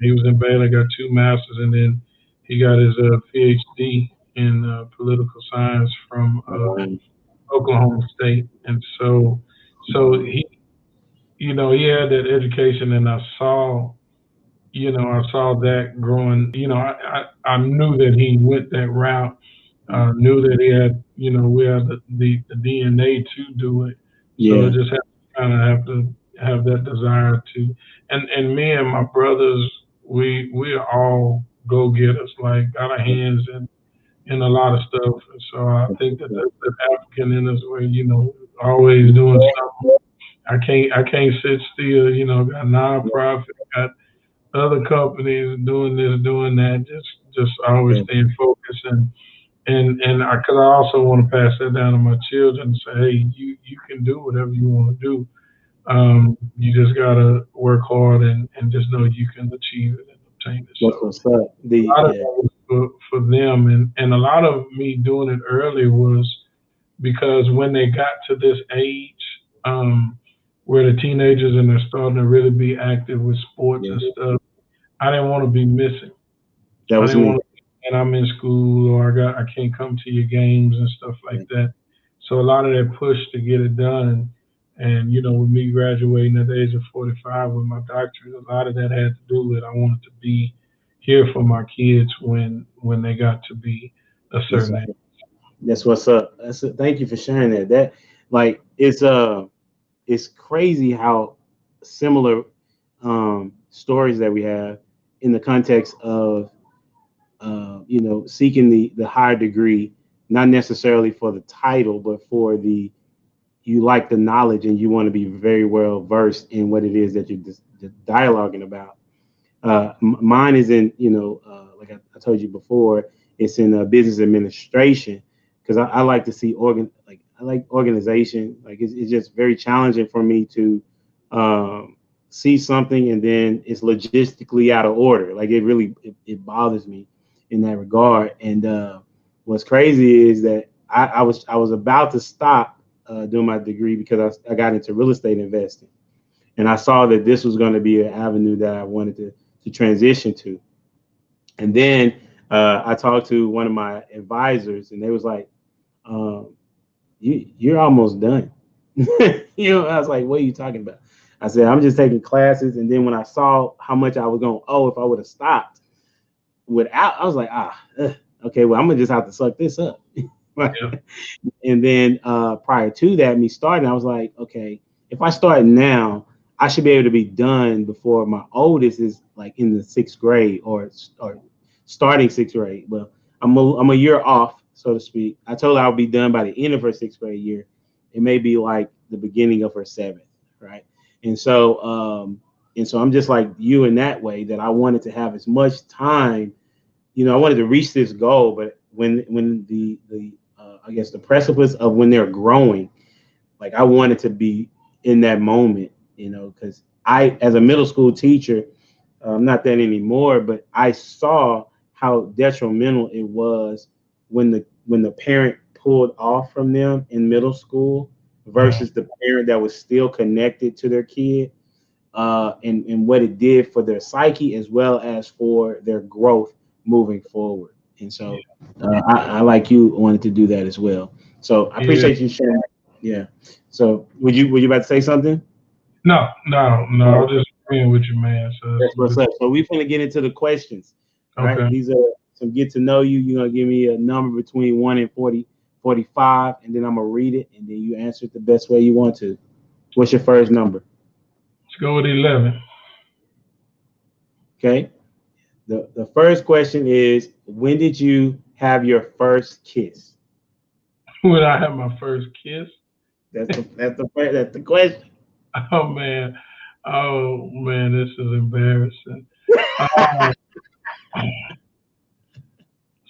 He was in Baylor, got two masters, and then he got his PhD in political science from Wow. Oklahoma State. And so he, he had that education, and I saw that growing. I knew that he went that route. Knew that he had, we had the DNA to do it. So it Yeah. just kind of have to have that desire to. And me and my brothers, we are all go getters. Like got our hands in a lot of stuff. And so I think that that's the African in us, where always doing something. I can't sit still. Got nonprofit, got other companies doing this, doing that, just always Yeah. staying focused and because I also want to pass that down to my children and say, hey, you can do whatever you want to do. You just gotta work hard and just know you can achieve it and obtain it. That's So what's up. a lot of Yeah. that was for them, and a lot of me doing it early was because when they got to this age, um, where the teenagers and they're starting to really be active with sports Yeah. and stuff, I didn't want to be missing. That I was didn't want me. to, and I'm in school or I can't come to your games and stuff like Yeah. that. So a lot of that push to get it done, and with me graduating at the age of 45 with my doctorate, a lot of that had to do with I wanted to be here for my kids when they got to be a That's certain age. that's what's up. Thank you for sharing that. That like it's crazy how similar stories that we have in the context of seeking the higher degree, not necessarily for the title, but for the you like the knowledge and you want to be very well versed in what it is that you're dialoguing about. Mine is in, like I told you before, it's in business administration because I like to see I like organization. Like it's just very challenging for me to um, see something and then it's logistically out of order. Like it bothers me in that regard. And what's crazy is that I was about to stop doing my degree because I got into real estate investing and I saw that this was going to be an avenue that I wanted to transition to. And then I talked to one of my advisors, and they was like, um, "You're almost done." I was like, "What are you talking about?" I said, "I'm just taking classes." And then when I saw how much I was going to owe if I would have stopped without, I was like, okay, well, I'm gonna just have to suck this up." Yeah, And then prior to that, me starting, I was like, okay, if I start now, I should be able to be done before my oldest is like in the sixth grade or starting sixth grade. Well, I'm a year off, so to speak. I told her I'll be done by the end of her sixth grade year. It may be like the beginning of her seventh, right? And so I'm just like you in that way that I wanted to have as much time. I wanted to reach this goal, but when the I guess the precipice of when they're growing, like I wanted to be in that moment, because I, as a middle school teacher, not that anymore, but I saw how detrimental it was when the parent pulled off from them in middle school yeah, versus the parent that was still connected to their kid, and what it did for their psyche as well as for their growth moving forward. And so I like you wanted to do that as well. So I yeah. appreciate you sharing. Yeah. So would you about to say something? No, no, no. I Oh, was just agreeing with you, man. So that's that's what's good. up. So we're gonna get into the questions. All right. Okay. These are some get to know you. You're gonna give me a number between 1 and 45, and then I'm gonna read it, and then you answer it the best way you want to. What's your first number? Let's go with 11. Okay. The first question is, when did you have your first kiss? When I had my first kiss. That's the question. Oh man. Oh man, this is embarrassing. Uh,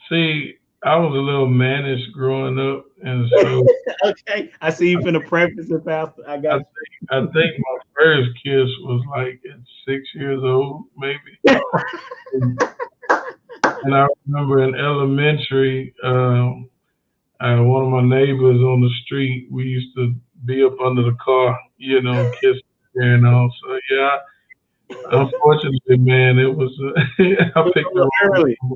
see, I was a little mannish growing up, and so Okay, I see you finna preface it, Pastor. I I got think I think my first kiss was like at 6 years old, maybe. you. And I remember in elementary, one of my neighbors on the street, we used to be up under the car, kissing and all. So yeah, unfortunately, man, it was I A picked the little wrong early. number.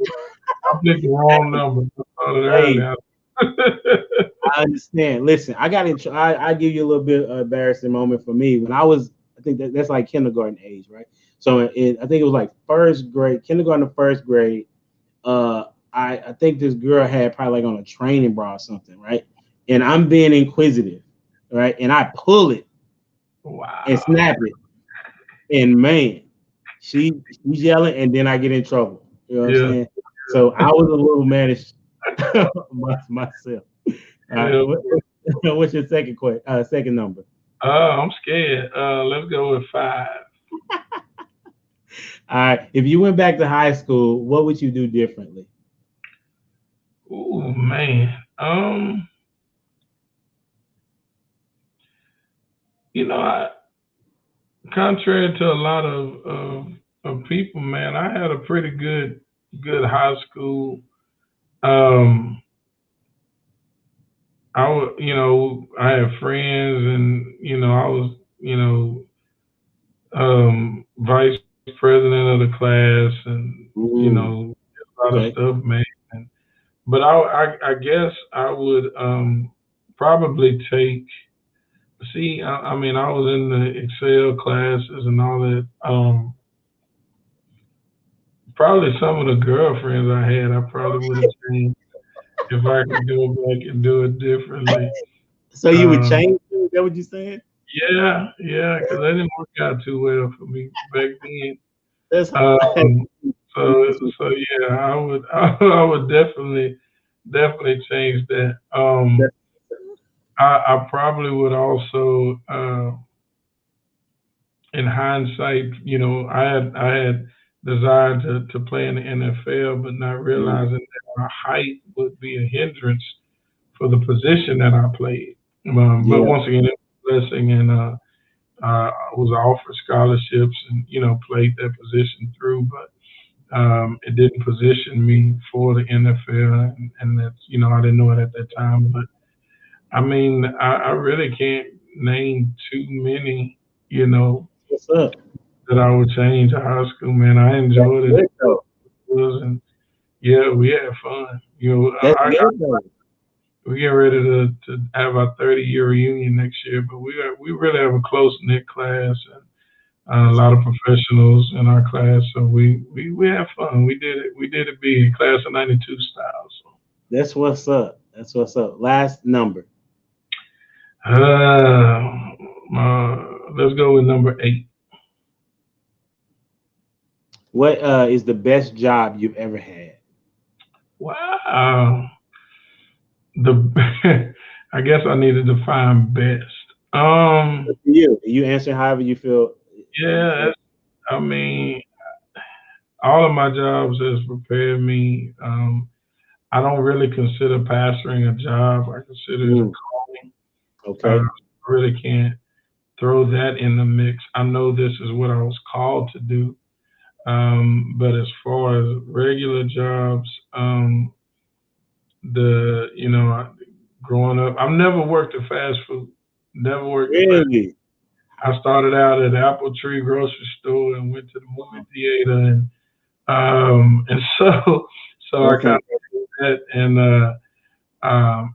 I picked the wrong number. I started Hey, early. I understand. Listen, I got in. I give you a little bit of embarrassing moment for me when I was. I think that's like kindergarten age, right? So I think it was like first grade, kindergarten to first grade. Uh, I think this girl had probably like on a training bra or something, right? And I'm being inquisitive, right? And I pull it and Wow. snap it, and man, she's yelling, and then I get in trouble. You know what I'm Yeah. saying? So I was a little managed myself. All right, Yeah. what's your second number? I'm scared. Let's go with 5. All right, if you went back to high school, what would you do differently? Ooh, man. I contrary to a lot of people, man, I had a pretty good high school. Um, I had friends, and I was, vice president of the class, and Mm, a lot of okay. stuff, man. And, but I guess I would probably take. See, I mean, I was in the Excel classes and all that. Probably some of the girlfriends I had, I probably would have changed if I could go back and do it differently. So you would Um, change it? Is that what you're saying? yeah, yeah, because that didn't work out too well for me back then. That's Um, so, that's so yeah, I would definitely change that. I probably would also, in hindsight, I had desired to play in the NFL, but not mm, realizing that my height would be a hindrance for the position that I played. But yeah, once again, it was a blessing, and I was offered scholarships and played that position through, but it didn't position me for the NFL, and that's I didn't know it at that time. But I mean, I really can't name too many, you know, what's up? that I would change at high school. Man, I That's enjoyed it. good though. And yeah, we had fun. That's good though. We get ready to have our 30-year reunion next year, but we really have a close knit class, and a That's lot good. of professionals in our class. So we had fun. We did it big, class of '92 style. That's what's up. That's what's up. Last number. So let's go with number 8. What is the best job you've ever had? Wow, the I guess I need to define best. Up Um, to you. You answer however you feel. You yeah, feel. I mean, all of my jobs has prepared me. I don't really consider pastoring a job. I consider it a Mm, calling. okay. I really can't throw that in the mix. I know this is what I was called to do. But as far as regular jobs, growing up, I've never worked at fast food. Never worked at fast. Really? I started out at Apple Tree grocery store and went to the movie Wow. theater, and so I That kind sounds. of did that. And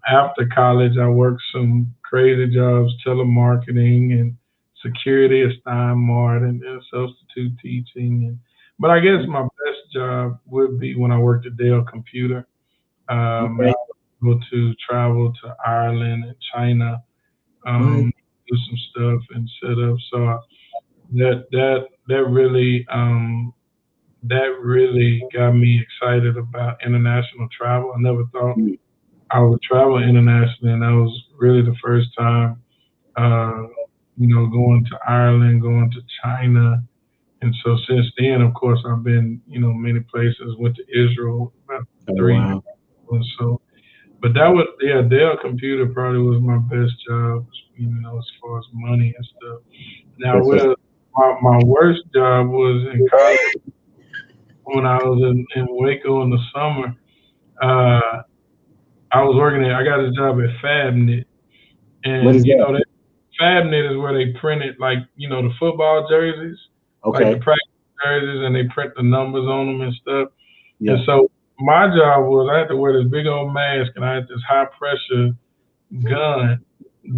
after college, I worked some crazy jobs, telemarketing and security at Steinmart, and substitute teaching. But I guess my best job would be when I worked at Dell Computer. I Okay. was able to travel to Ireland and China, What? do some stuff and set up. So that really got me excited about international travel. I never thought Mm, I would travel internationally, and that was really the first time. Uh, going to Ireland, going to China, and so since then, of course, I've been many places. Went to Israel about oh 3 years wow. ago, and so. But that was, yeah, Dell Computer probably was my best job, as far as money and stuff. Now, That's what's. my worst job was in college when I was in Waco in the summer. Uh, I was working at, I got a job at FabNet, What is and that? that FabNet is where they printed like the football jerseys, like the Okay. practice jerseys, and they print the numbers on them and stuff. And Yeah. so my job was I had to wear this big old mask, and I had this high pressure gun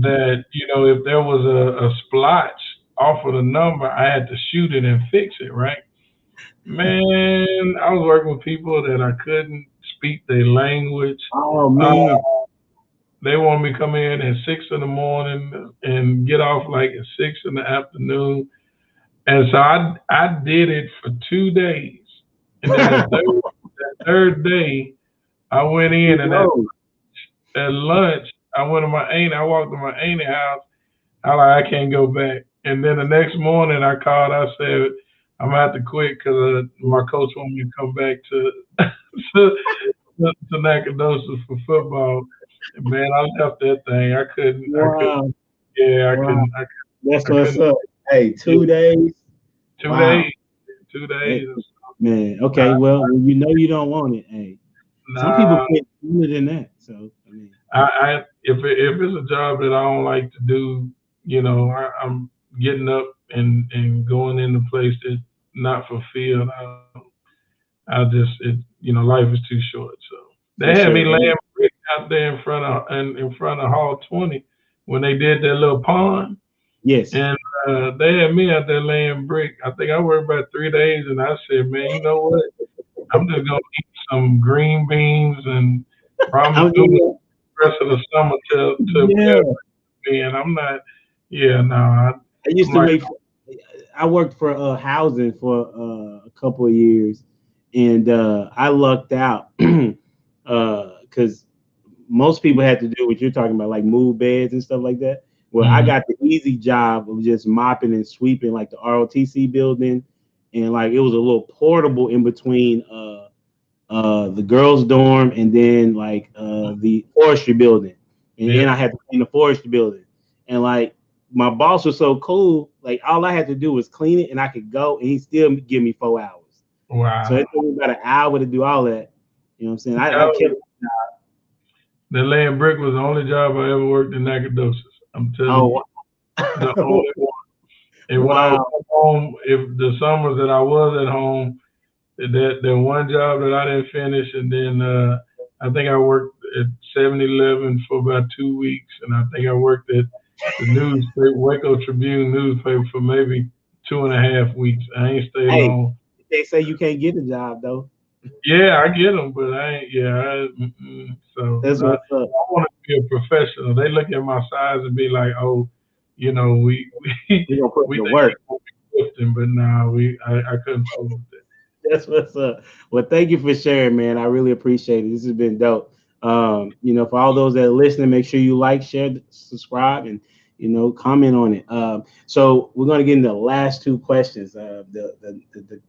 that if there was a splotch off of the number, I had to shoot it and fix it. Right, man. I was working with people that I couldn't speak their language. Oh Uh, man. they wanted me to come in at 6 in the morning and get off like at 6 in the afternoon. And so I did it for 2 days. And then the third day I went You in, and at, know. at lunch I went to my aunt. I walked to my aunt's house. I like I can't go back. And then the next morning I called. I said I'm gonna have to quit because my coach wanted me to come back to to, to Nacogdoches for football. And man, I left that thing. I couldn't. I couldn't. Wow. Yeah, I Wow. couldn't. That's I what's couldn't. up. Hey, Yeah, 2 days. two Wow. days. Two Hey, days. man. I, Okay. Well, when you know you don't want it, hey, some people nah. quit sooner than that. So I mean, I if it's a job that I don't like to do, I'm getting up and going in a place that's not fulfilled. Life is too short. So they for had me sure. laying brick out there in front of Hall 20 when they did their little pond, Yes. and they had me out there laying brick. I think I worked about 3 days, and I said, man, you know what? I'm just gonna eat some green beans and ramen I'm noodles in the rest of the summer till we Yeah. have and I'm not. Yeah, no, I I'm used to like, make. I worked for housing for a couple of years, and I lucked out because most people had to do what you're talking about, like move beds and stuff like that. Well, I mhm, got the easy job of just mopping and sweeping like the ROTC building, and like it was a little portable in between the girls' dorm and then like the forestry building, and yeah, then I had to clean the forestry building, and like my boss was so cool, like all I had to do was clean it, and I could go, and he still give me 4 hours. So wow. it took me about an hour to do all that. You know what I'm saying? I That kept. was, that laying brick was the only job I ever worked in Nacogdoches. I'm telling you, Oh, the only one. And when I was wow. at home, if the summers that I was at home, that one job that I didn't finish, and then I think I worked at 7-Eleven for about 2 weeks, and I think I worked at the newspaper, Waco Tribune newspaper, for maybe 2.5 weeks. I ain't stay Hey, long. they say you can't get a job though. Yeah, I get them, but I ain't. Yeah, so That's what's up. I want to be a professional. They look at my size and be like, "Oh, we We gonna put we in the think he work. gonna be lifting," but nah, I couldn't fool with that. That's what's up. Well, thank you for sharing, man. I really appreciate it. This has been dope. For all those that are listening, make sure you like, share, subscribe, and comment on it. So we're gonna get into the last two questions. The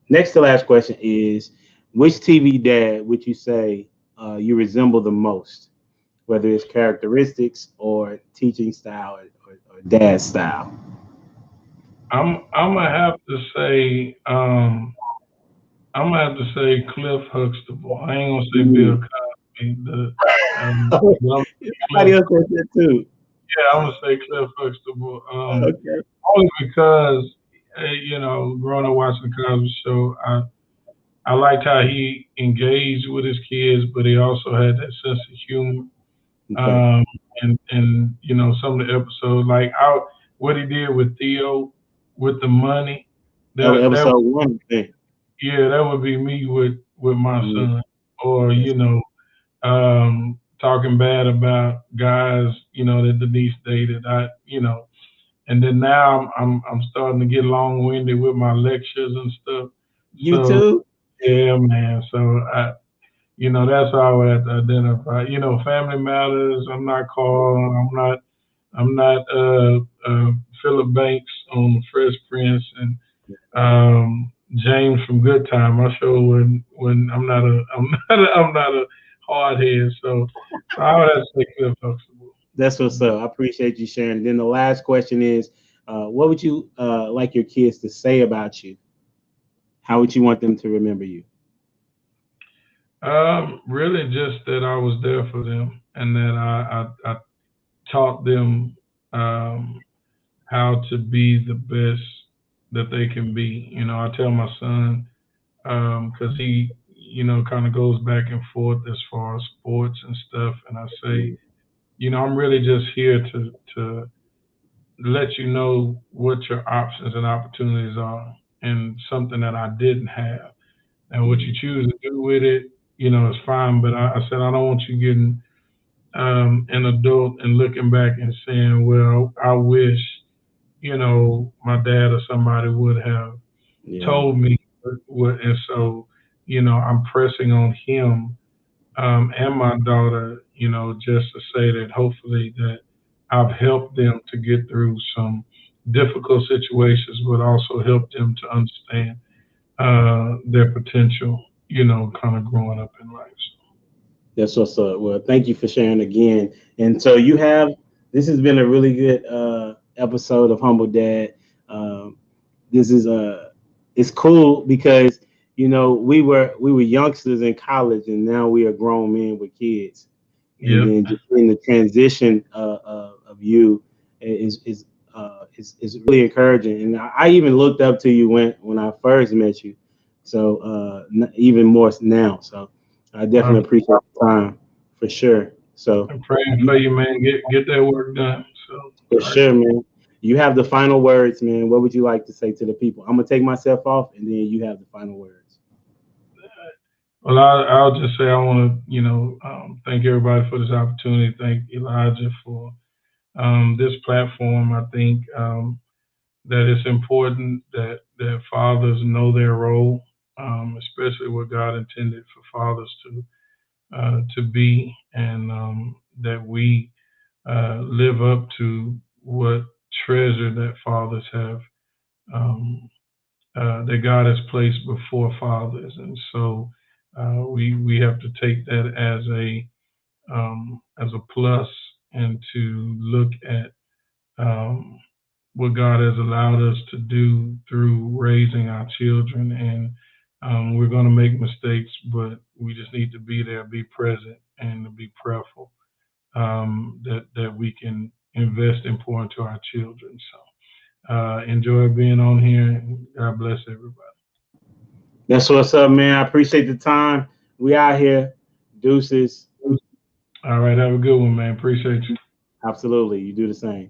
next to last question is, which TV dad would you say you resemble the most, whether it's characteristics or teaching style or dad style? I'm gonna have to say I'm gonna have to say Cliff Huxtable. I ain't gonna say Bill Mm. Cosby. But I'm gonna say Somebody Cliff. else said that too. Yeah, I'm gonna say Cliff Huxtable. Okay. Only because growing up watching the Cosby Show, I liked how he engaged with his kids, but he also had that sense of humor. Okay. Um, and some of the episodes, like how what he did with Theo with the money, That was that episode one, I think. yeah, that would be me with my Mm, son, or yes. talking bad about guys, that Denise dated. And then now I'm starting to get long winded with my lectures and stuff. You So too? yeah, man. So that's how I would have to identify. Family Matters. I'm not Carl. I'm not Philip Banks on the Fresh Prince, and James from Good Time. I show when I'm not a hard head. So I would have to say Cliff Huxtable. That's what's up. I appreciate you sharing. Then the last question is, what would you like your kids to say about you? How would you want them to remember you? Really, just that I was there for them, and that I taught them um, how to be the best that they can be. You know, I tell my son because he, kind of goes back and forth as far as sports and stuff, and I say, I'm really just here to let you know what your options and opportunities are, and something that I didn't have. And what you choose to do with it, is fine. But I said I don't want you getting an adult and looking back and saying, well, I wish, my dad or somebody would have Yeah. told me what. And so, I'm pressing on him and my daughter, just to say that hopefully that I've helped them to get through some difficult situations, but also helped them to understand their potential, kind of growing up in life. That's what's up. Well, thank you for sharing again. And so you have this has been a really good episode of Humble Dad. Um, this is it's cool because we were youngsters in college and now we are grown men with kids, and Yep. then just in the transition of you is really encouraging. And I even looked up to you when I first met you, so even more now. So I Well, definitely appreciate the time for sure. So I'm praying you, for you, man. Get that work done. So, for all right. sure, man. You have the final words, man. What would you like to say to the people? I'm gonna take myself off, and then you have the final words. Well, I'll just say I want to, thank everybody for this opportunity. Thank Elijah for this platform. I think that it's important that fathers know their role, especially what God intended for fathers to be, and that we live up to what treasure that fathers have, um, that God has placed before fathers, and so we have to take that as a plus, and to look at um, what God has allowed us to do through raising our children. And we're going to make mistakes, but we just need to be there, be present, and to be prayerful that we can invest and pour into our children. So enjoy being on here, and God bless everybody. That's what's up, man. I appreciate the time. We out here. Deuces. All right, have a good one, man. Appreciate you. Absolutely. You do the same.